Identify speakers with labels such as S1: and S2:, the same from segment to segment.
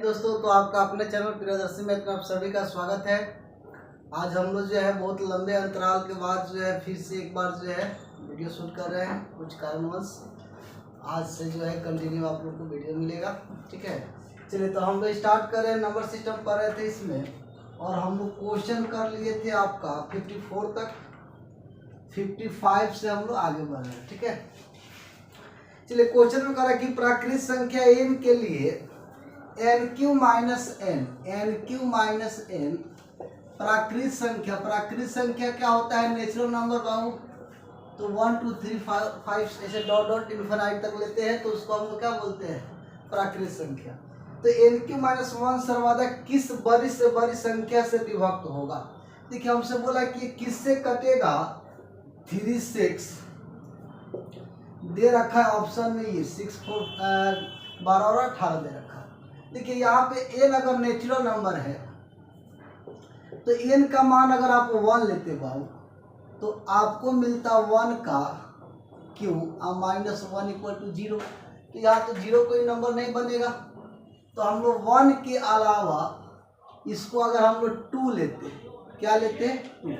S1: दोस्तों, तो आपका अपने चैनल प्रियदर्शी मैथ में आप सभी का स्वागत है। आज हम लोग जो है बहुत लंबे अंतराल के बाद जो है फिर से एक बार जो है वीडियो शूट कर रहे हैं। कुछ कारणवश आज से जो है कंटिन्यू आप लोग को वीडियो मिलेगा। ठीक है, चलिए तो हम लोग स्टार्ट कर रहे हैं। नंबर सिस्टम कर रहे थे इसमें और हम लोग क्वेश्चन कर लिए थे आपका 54 तक। 55 से हम लोग आगे बढ़ रहे हैं। ठीक है, चलिए क्वेश्चन में करा कि प्राकृत संख्या n के लिए एन क्यू माइनस एन प्राकृत संख्या क्या होता है? नेचुरल नंबर बाबू। तो 1 2 3 5 ऐसे डॉट डॉट इन्फिनाइट तक लेते हैं तो उसको हम लोग क्या बोलते हैं? प्राकृत संख्या। तो एन क्यू माइनस वन सर्वाधिक किस बड़ी से बड़ी संख्या से विभक्त होगा? देखिए हमसे बोला कि किससे कटेगा। 3 6 दे रखा है ऑप्शन में, ये 6 4 12 और 18 दे रखा है। देखिए यहाँ पे n अगर नेचुरल नंबर है तो n का मान अगर आप 1 लेते बाबू तो आपको मिलता 1 का क्यू माइनस 1 इक्वल टू 0। तो यहाँ तो 0 कोई नंबर नहीं बनेगा। तो हम लोग 1 के अलावा इसको अगर हम लोग 2 लेते, क्या लेते? 2।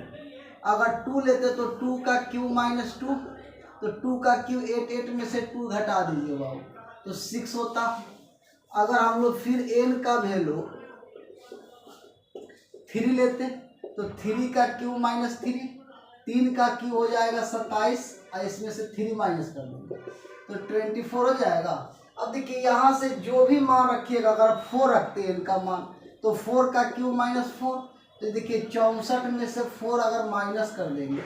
S1: अगर 2 लेते तो 2 का क्यू माइनस 2, तो 2 का क्यू 8 8 में से 2 घटा दीजिए बाबू तो 6 होता। अगर हम लोग फिर n का वैल्यू 3 लेते तो 3 का क्यू माइनस 3, 3 का क्यू हो जाएगा 27 और इसमें से 3 माइनस कर देंगे तो 24 हो जाएगा। अब देखिए यहाँ से जो भी मान रखिएगा, अगर 4 रखते हैं n का मान तो 4 का क्यू माइनस 4, तो देखिए 64 में से 4 अगर माइनस कर देंगे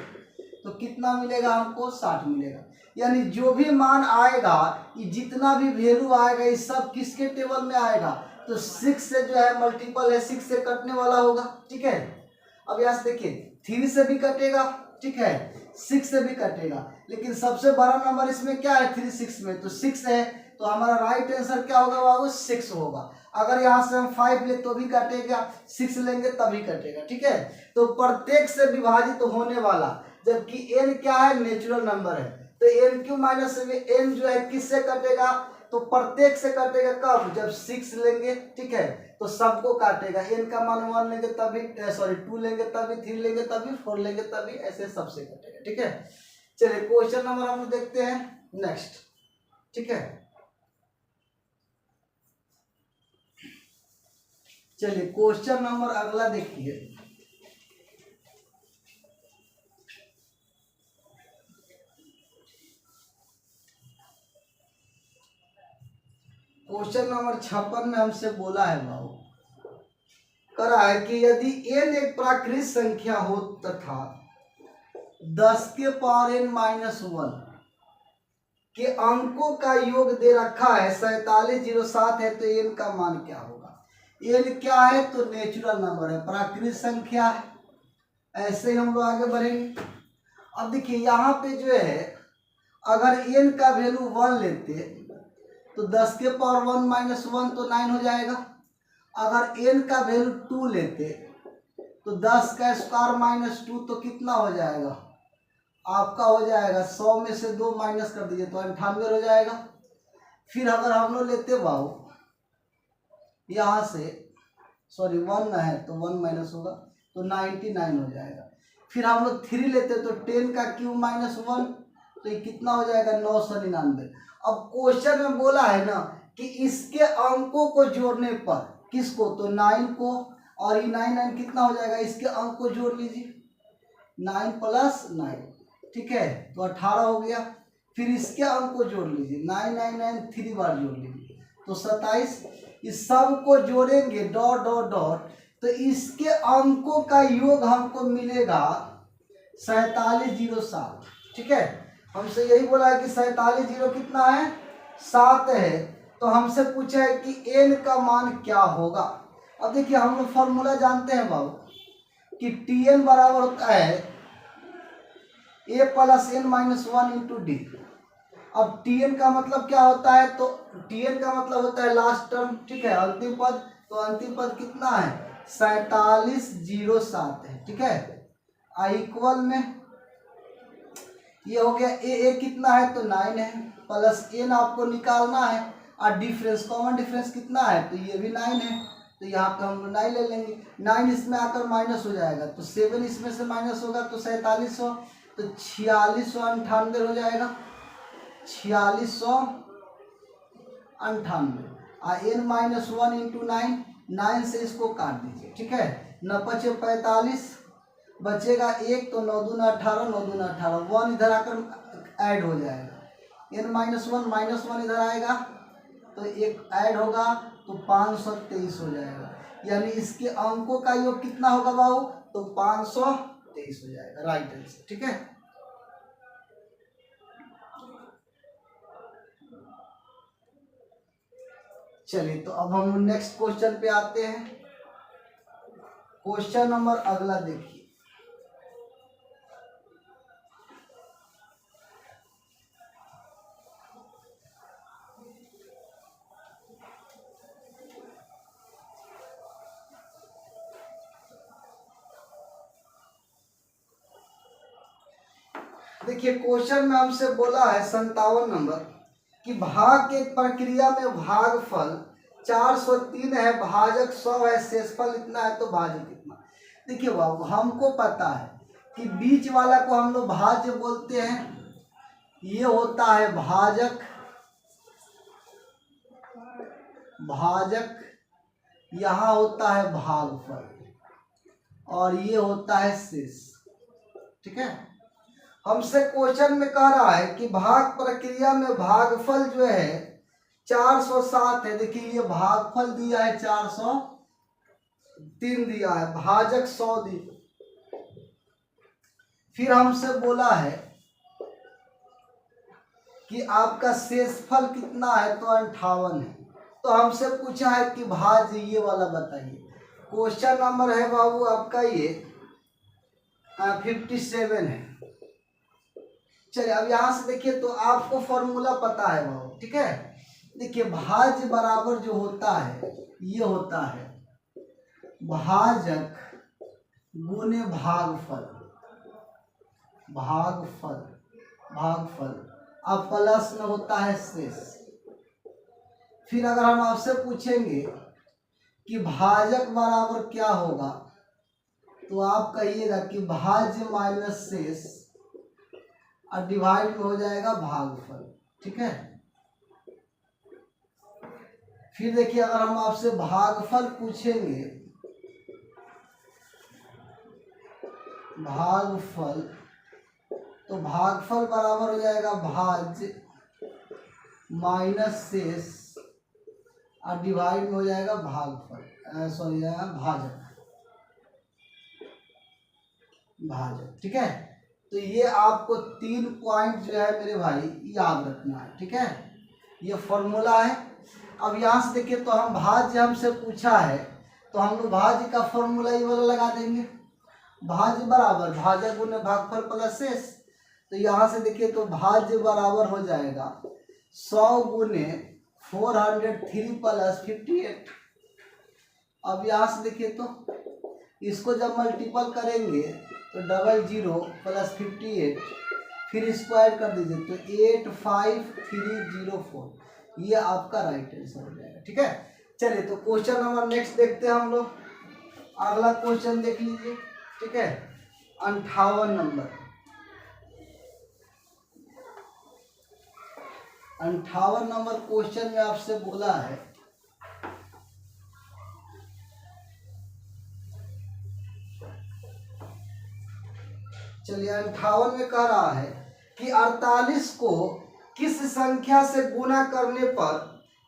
S1: तो कितना मिलेगा हमको? 60 मिलेगा। यानी जो भी मान आएगा, ये जितना भी वैल्यू आएगा ये सब किसके टेबल में आएगा? तो 6 से जो है मल्टीपल है, 6 से कटने वाला होगा। ठीक है, अब यहाँ से देखिए 3 से भी कटेगा, ठीक है, 6 से भी कटेगा, लेकिन सबसे बड़ा नंबर इसमें क्या है? 3 6 में, तो 6 है तो हमारा राइट आंसर क्या होगा बाबू? 6 होगा। अगर यहाँ से हम 5 ले तो भी कटेगा, 6 लेंगे तभी कटेगा। ठीक है, तो प्रत्येक से विभाजित होने वाला, जबकि n क्या है? नेचुरल नंबर है, तो n क्यू माइनस n जो है किससे कटेगा? तो प्रत्येक से कटेगा। कब? जब 6 लेंगे, ठीक है, तो सबको काटेगा। n का मान 1 लेंगे तभी, 2 लेंगे तभी, 3 लेंगे तभी, 4 लेंगे तभी, ऐसे सबसे कटेगा। ठीक है, चलिए क्वेश्चन नंबर हम देखते हैं नेक्स्ट। ठीक है, चलिए क्वेश्चन नंबर अगला देखिए। क्वेश्चन नंबर 56 में हमसे बोला है बाबू, करा है कि यदि n एक प्राकृत संख्या हो तथा 10 के पावर n माइनस 1 के अंकों का योग दे रखा है 4707 है, तो n का मान क्या होगा? n क्या है? तो नेचुरल नंबर है, प्राकृत संख्या है। ऐसे ही हम लोग आगे बढ़ेंगे। अब देखिए यहाँ पे जो है अगर n का वैल्यू 1 लेते तो 10 के पावर 1 माइनस 1 तो 9 हो जाएगा। अगर n का वैल्यू 2 लेते तो 10 का स्क्वायर माइनस 2 तो कितना हो जाएगा? आपका हो जाएगा 100 में से 2 माइनस कर दीजिए तो 98 हो जाएगा। फिर अगर हम लोग लेते बाबू यहाँ से, सॉरी 1 है तो 1 माइनस होगा तो 99 हो जाएगा। फिर हम लोग 3 लेते तो 10 का क्यूब माइनस 1 तो ये कितना हो जाएगा? 999। अब क्वेश्चन में बोला है ना कि इसके अंकों को जोड़ने पर, किसको? तो 9 को, और ये 9 कितना हो जाएगा? इसके अंक को जोड़ लीजिए, 9 प्लस 9, ठीक है, तो 18 हो गया। फिर इसके अंक को जोड़ लीजिए, 9 9 9 3 बार जोड़ लीजिए तो 27। इस सब को जोड़ेंगे डॉट डॉट डॉट तो इसके अंकों का योग हमको मिलेगा 4707। ठीक है, हमसे यही बोला है कि 47 कितना है? 7 है। तो हमसे पूछा है कि n का मान क्या होगा। अब देखिए हम लोग फॉर्मूला जानते हैं बाबू कि tn बराबर होता है a plus n minus 1 into D. अब tn का मतलब क्या होता है? तो tn का मतलब होता है लास्ट टर्म, ठीक है, अंतिम पद। तो अंतिम पद कितना है? 4707 है। ठीक है, आई इक्वल में ये हो गया a कितना है? तो 9 है, प्लस n आपको निकालना है और डिफरेंस, कॉमन डिफरेंस कितना है, तो ये भी 9 है, तो यहाँ पे हम 9 ले लेंगे। 9 इसमें आकर माइनस हो जाएगा, तो 7 इसमें से माइनस होगा तो 4700, तो 4698 हो जाएगा, 4698। n-1 इंटू 9 से इसको काट दीजिए, ठीक है। 9 पचे 45, बचेगा 1, तो 9 दूना 18, 9 दूना 18, 1 इधर आकर ऐड हो जाएगा, n-1 -1 इधर आएगा तो एक ऐड होगा, तो 523 हो जाएगा। यानी इसके अंकों का योग कितना होगा बाबू, तो 523 हो जाएगा, राइट आंसर, ठीक है। चलिए तो अब हम नेक्स्ट क्वेश्चन पे आते हैं। क्वेश्चन नंबर अगला देखिए, देखिए क्वेश्चन में हमसे बोला है 57 नंबर कि भाग के प्रक्रिया में भागफल 403 है, भाजक 100 है, शेषफल इतना है, तो भाजक कितना। देखिए बाबू हमको पता है कि बीच वाला को हम लोग भाज्य बोलते हैं, ये होता है भाजक, भाजक यहाँ होता है भागफल, और ये होता है शेष, ठीक है। हमसे क्वेश्चन में कह रहा है कि भाग प्रक्रिया में भागफल जो है 407 है। देखिए ये भागफल दिया है 403 दिया है, भाजक 100 दिया। फिर हमसे बोला है कि आपका शेषफल कितना है, तो 58 है। तो हमसे पूछा है कि भाज्य ये वाला बताइए। क्वेश्चन नंबर है बाबू आपका ये 57 है। चलिए अब यहाँ से देखिए, तो आपको फॉर्मूला पता है बाबू, ठीक है। देखिए भाज्य बराबर जो होता है ये होता है भाजक गुने भागफल, भागफल, भागफल, अब प्लस में होता है शेष। फिर अगर हम आपसे पूछेंगे कि भाजक बराबर क्या होगा, तो आप कहिएगा कि भाज्य माइनस शेष और डिवाइड में हो जाएगा भागफल, ठीक है। फिर देखिए अगर हम आपसे भागफल पूछेंगे, भागफल, तो भागफल बराबर हो जाएगा भाज्य माइनस शेष और डिवाइड में हो जाएगा भागफल, सॉरी भाजक, भाजक, ठीक है। तो ये आपको 3 पॉइंट जो है मेरे भाई याद रखना है, ठीक है। ये फॉर्मूला है। अब यहाँ से देखिए, तो हम भाज्य हमसे पूछा है, तो हम लोग भाज्य का फॉर्मूला ये वाला लगा देंगे, भाज्य बराबर भाजक गुने भागफल प्लस शेष। तो यहाँ से देखिए, तो भाज्य बराबर हो जाएगा 100 गुने 403 प्लस 58। अब यहाँ से देखिए, तो इसको जब मल्टीपल करेंगे तो 00 प्लस 58, फिर इसको ऐड कर दीजिए तो 85304, ये आपका राइट आंसर हो जाएगा, ठीक है। चलिए तो क्वेश्चन नंबर नेक्स्ट देखते हैं हम लोग। अगला क्वेश्चन देख लीजिए, ठीक है। 58 नंबर, 58 नंबर क्वेश्चन में आपसे बोला है चलिए 58 में कह रहा है कि 48 को किस संख्या से गुना करने पर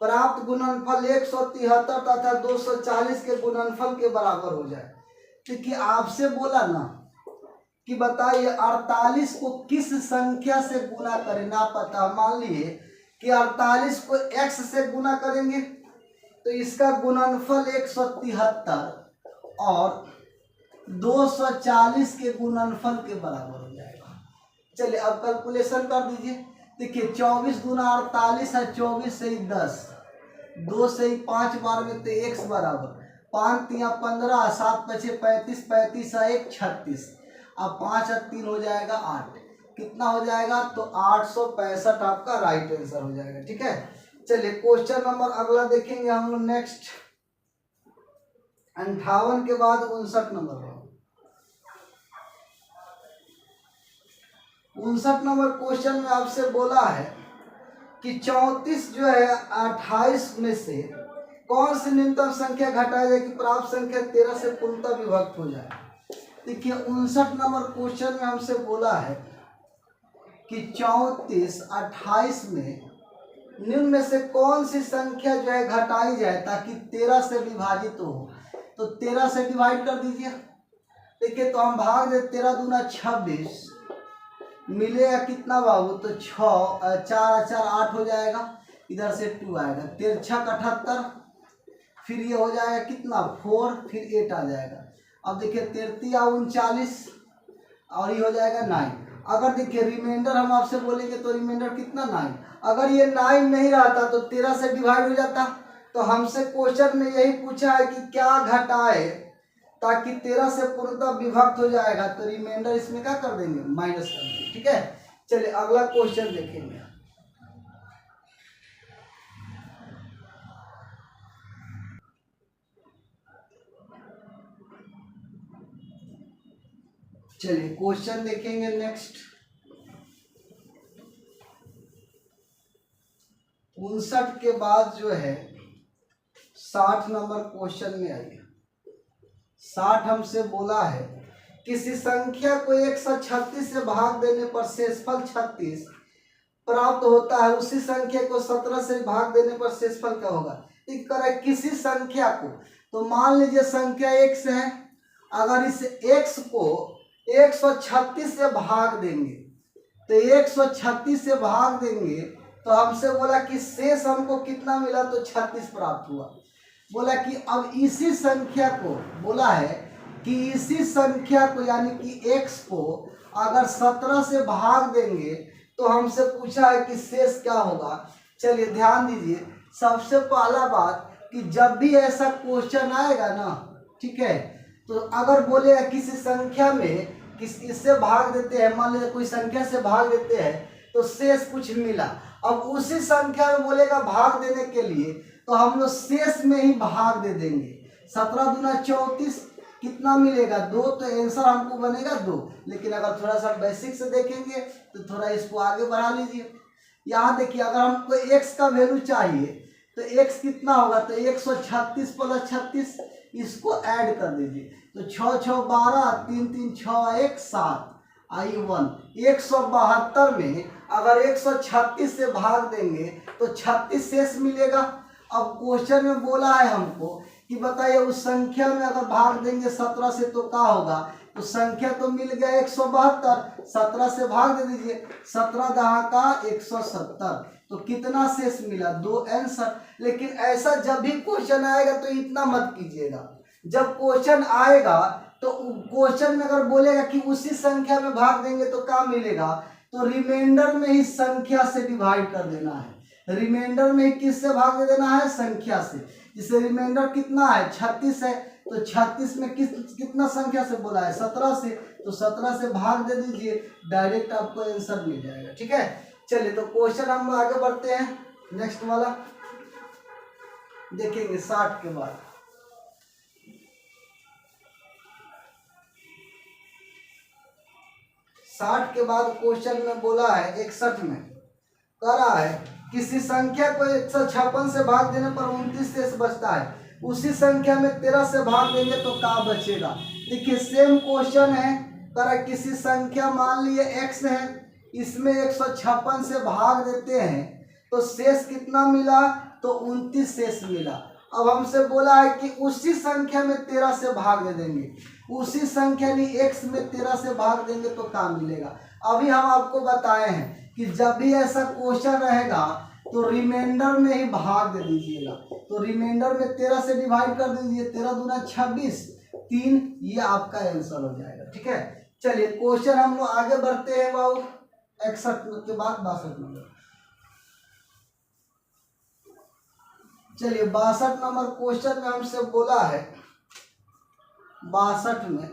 S1: प्राप्त गुणनफल 173 तथा 240 के गुणनफल के बराबर हो जाए। क्योंकि आपसे बोला ना कि बताइए 48 को किस संख्या से गुना करें, ना पता। मान लीजिए कि 48 को x से गुना करेंगे तो इसका गुणनफल 173 और 240 के गुणनफल के बराबर हो जाएगा। चलिए अब कैलकुलेशन कर दीजिए। देखिए 24 गुना 48 है, 24 से ही 10, 2 से ही 5 बार में तो x बराबर 5 तिया 15, 7 पचे 35, 35 है 1 36, अब 5 और 3 हो जाएगा 8। कितना हो जाएगा, तो 865 आपका राइट आंसर हो जाएगा, ठीक है। चलिए क्वेश्चन नंबर अगला देखेंगे हम लोग नेक्स्ट। 58 के बाद 59 नंबर। 59 नंबर क्वेश्चन में आपसे बोला है कि 34 जो है 28 में से कौन सी न्यूनतम संख्या घटाई जाए कि प्राप्त संख्या 13 से पूर्णतः विभक्त हो जाए। देखिए 59 नंबर क्वेश्चन में हमसे बोला है कि 34 28 में निम्न में से कौन सी संख्या जो है घटाई जाए ताकि 13 से विभाजित हो। तो 13 से डिवाइड कर दीजिए। देखिए तो हम भाग दे 13 दूना 26 मिलेगा कितना बाबू, तो 6 4 4 8 हो जाएगा, इधर से 2 आएगा, 13 6 78, फिर ये हो जाएगा कितना 4, फिर 8 आ जाएगा। अब देखिए 33 39 और ये हो जाएगा 9। अगर देखिए रिमाइंडर हम आपसे बोलेंगे तो रिमाइंडर कितना 9। अगर ये 9 नहीं रहता तो 13 से डिवाइड हो जाता। तो हमसे क्वेश्चन में यही पूछा है कि क्या घटाए ताकि 13 से पूर्णतः विभक्त हो जाएगा, तो रिमाइंडर इसमें क्या कर देंगे, माइनस कर देंगे। ठीक है, चलिए अगला क्वेश्चन देखेंगे। चलिए क्वेश्चन देखेंगे नेक्स्ट। 59 के बाद जो है 60 नंबर क्वेश्चन में आइए। 60 हमसे बोला है किसी संख्या को 136 से भाग देने पर शेषफल 36 प्राप्त होता है, उसी संख्या को 17 से भाग देने पर शेषफल क्या होगा। एक करें किसी संख्या को, तो मान लीजिए संख्या x है, अगर इस x को 136 से भाग देंगे, तो 136 से भाग देंगे तो हमसे बोला कि शेष हमको कितना मिला, तो 36 प्राप्त हुआ। बोला कि अब इसी संख्या को, बोला है कि इसी संख्या को यानी कि x को अगर 17 से भाग देंगे तो हमसे पूछा है कि शेष क्या होगा। चलिए ध्यान दीजिए, सबसे पहला बात कि जब भी ऐसा क्वेश्चन आएगा ना, ठीक है, तो अगर बोलेगा किसी संख्या में इससे भाग देते हैं, मान लीजिए कोई संख्या से भाग देते हैं तो शेष कुछ मिला, अब उसी संख्या में बोलेगा भाग देने के लिए तो हम लोग शेष में ही भाग दे देंगे। 17 दूना 34 कितना मिलेगा 2, तो आंसर हमको बनेगा 2। लेकिन अगर थोड़ा सा बेसिक से देखेंगे तो थोड़ा इसको आगे बढ़ा लीजिए। यहाँ देखिए अगर हमको x का वैल्यू चाहिए तो x कितना होगा, तो 136 प्लस 36 इसको ऐड कर दीजिए, तो 6 6 12 3 3 6 1 7 I1 172 में अगर 136 से भाग देंगे तो 36 शेष मिलेगा। अब क्वेश्चन में बोला है हमको कि बताइए उस संख्या में अगर भाग देंगे 17 से तो क्या होगा, तो संख्या तो मिल गया 172, 17 से भाग दे दीजिए, 17 दहा का 170, तो कितना शेष मिला 2 आंसर। लेकिन ऐसा जब भी क्वेश्चन आएगा तो इतना मत कीजिएगा, जब क्वेश्चन आएगा तो क्वेश्चन में अगर बोलेगा कि उसी संख्या में भाग देंगे तो क्या मिलेगा, तो रिमाइंडर में ही संख्या से डिवाइड कर देना है। रिमाइंडर में ही किससे भाग दे देना है, संख्या से। जिससे रिमाइंडर कितना है 36 है, तो 36 में कितना संख्या से बोला है 17 से, तो 17 से भाग दे दीजिए, डायरेक्ट आपको आंसर मिल जाएगा। ठीक है, चलिए तो क्वेश्चन हम आगे बढ़ते हैं, नेक्स्ट वाला देखेंगे 60 के बाद। 60 के बाद क्वेश्चन में बोला है 61 में कह रहा है किसी संख्या को 156 से भाग देने पर 29 शेष बचता है, उसी संख्या में 13 से भाग देंगे तो क्या बचेगा। देखिए सेम क्वेश्चन है, कह रहा है किसी संख्या मान लिए x है, इसमें 156 से भाग देते हैं तो शेष कितना मिला, तो 29 शेष मिला। अब हमसे बोला है कि उसी संख्या में 13 से भाग दे देंगे, उसी संख्या नहीं x में 13 से भाग देंगे तो क्या मिलेगा। अभी हम आपको बताए हैं कि जब भी ऐसा क्वेश्चन रहेगा तो रिमाइंडर में ही भाग दे दीजिएगा, तो रिमाइंडर में 13 से डिवाइड कर दीजिए, 13 दूना 26 3, ये आपका आंसर हो जाएगा। ठीक है, चलिए क्वेश्चन हम लोग आगे बढ़ते हैं बाबू 61 के बाद 62 नंबर। चलिए 62 नंबर क्वेश्चन में हमसे बोला है, 62 में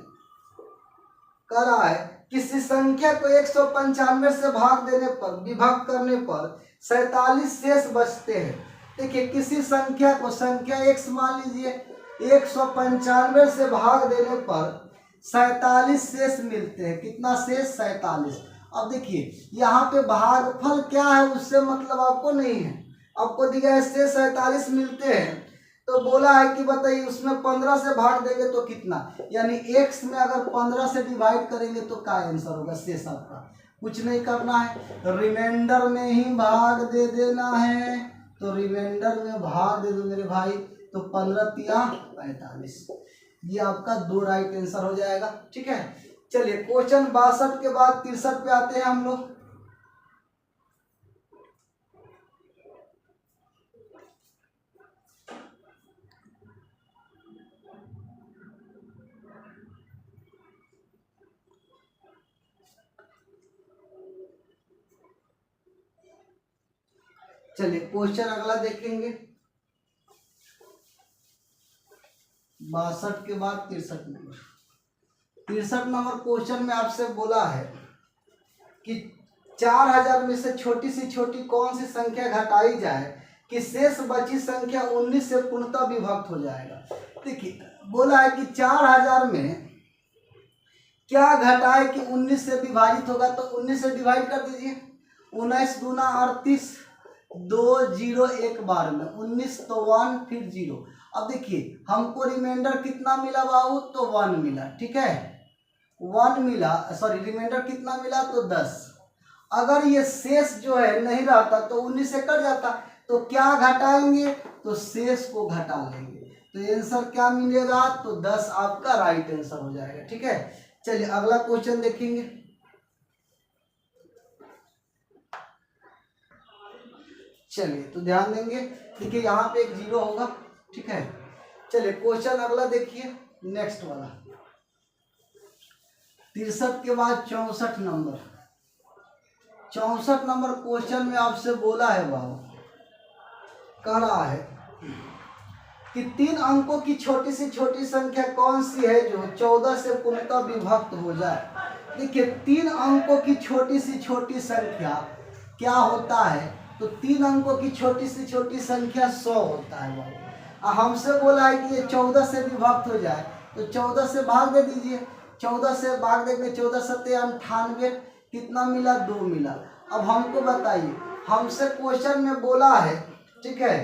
S1: कह रहा है किसी संख्या को 195 से भाग देने पर विभक्त करने पर 47 शेष बचते हैं। देखिए किसी संख्या को संख्या x मान लीजिए 195 से भाग देने पर 47 शेष मिलते हैं। कितना शेष? 47। अब देखिए यहाँ पे भागफल क्या है उससे मतलब आपको नहीं है, आपको दिया है शेष 47 मिलते हैं। तो बोला है कि बताइए उसमें 15 से भाग देंगे तो कितना, यानी x में अगर 15 से डिवाइड करेंगे तो क्या आंसर होगा शेष आपका। कुछ नहीं करना है, रिमाइंडर में ही भाग दे देना है। तो रिमाइंडर में भाग दे दो मेरे भाई, तो 15 तिया 45, ये आपका 2 राइट आंसर हो जाएगा। ठीक है, चलिए क्वेश्चन 62 के बाद 63 पे आते हैं हम लोग। चलिए क्वेश्चन अगला देखेंगे 62 के बाद 63 नंबर। 63 नंबर क्वेश्चन में आपसे बोला है कि 4000 में से छोटी से छोटी कौन सी संख्या घटाई जाए कि शेष बची संख्या 19 से पूर्णतः विभक्त हो जाएगा। देखिए बोला है कि 4000 में क्या घटाए कि 19 से विभाजित होगा, तो 19 से डिवाइड कर दीजिए। 19 दूना 38, 2 0 एक बार में 19, तो 1 फिर 0। अब देखिए हमको रिमाइंडर कितना मिला बाबू, तो 1 मिला। ठीक है 1 मिला, सॉरी रिमाइंडर कितना मिला, तो 10। अगर ये शेष जो है नहीं रहता तो 19 से कट जाता, तो क्या घटाएंगे, तो शेष को घटा लेंगे। तो आंसर क्या मिलेगा, तो 10 आपका राइट आंसर हो जाएगा। ठीक है, चलिए अगला क्वेश्चन देखेंगे। चलिए तो ध्यान देंगे, देखिए यहाँ पे एक 0 होगा। ठीक है, चलिए क्वेश्चन अगला देखिए, नेक्स्ट वाला 63 के बाद 64 नंबर। 64 नंबर क्वेश्चन में आपसे बोला है बाबू, कह रहा है कि 3 अंकों की छोटी से छोटी संख्या कौन सी है जो 14 से पूर्णतः विभक्त हो जाए। देखिए 3 अंकों की छोटी से छोटी संख्या क्या होता है, तो 3 अंकों की छोटी से छोटी संख्या 100 होता है बाबू। हमसे बोला है कि ये 14 से विभक्त हो जाए, तो 14 से भाग दे दीजिए। 14 से भाग देंगे, 14 सत्ते 98, कितना मिला, 2 मिला। अब हमको बताइए, हमसे क्वेश्चन में बोला है, ठीक है,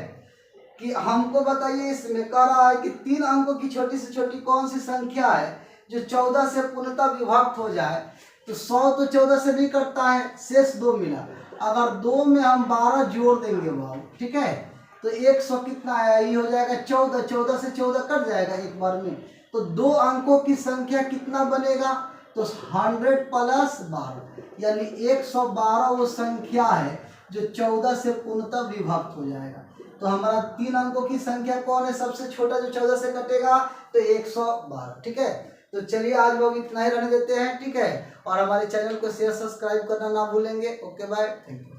S1: कि हमको बताइए इसमें कह रहा है कि 3 अंकों की छोटी से छोटी कौन सी संख्या है जो 14 से पूर्णतः विभक्त हो जाए। तो 100 तो 14 से नहीं कटता है, शेष 2 मिला। अगर 2 में हम 12 जोड़ देंगे बाबू, ठीक है, तो 100 कितना आया, ये हो जाएगा 14। 14 से 14 कट जाएगा एक बार में, तो 2 अंकों की संख्या कितना बनेगा, तो 100 प्लस 12, यानी 112 वो संख्या है जो 14 से पूर्णतः विभक्त हो जाएगा। तो हमारा 3 अंकों की संख्या कौन है, सबसे छोटा जो 14 से कटेगा, तो 112। ठीक है, तो चलिए आज लोग इतना ही रहने देते हैं। ठीक है, और हमारे चैनल को शेयर सब्सक्राइब करना ना भूलेंगे। Okay bye, thank you.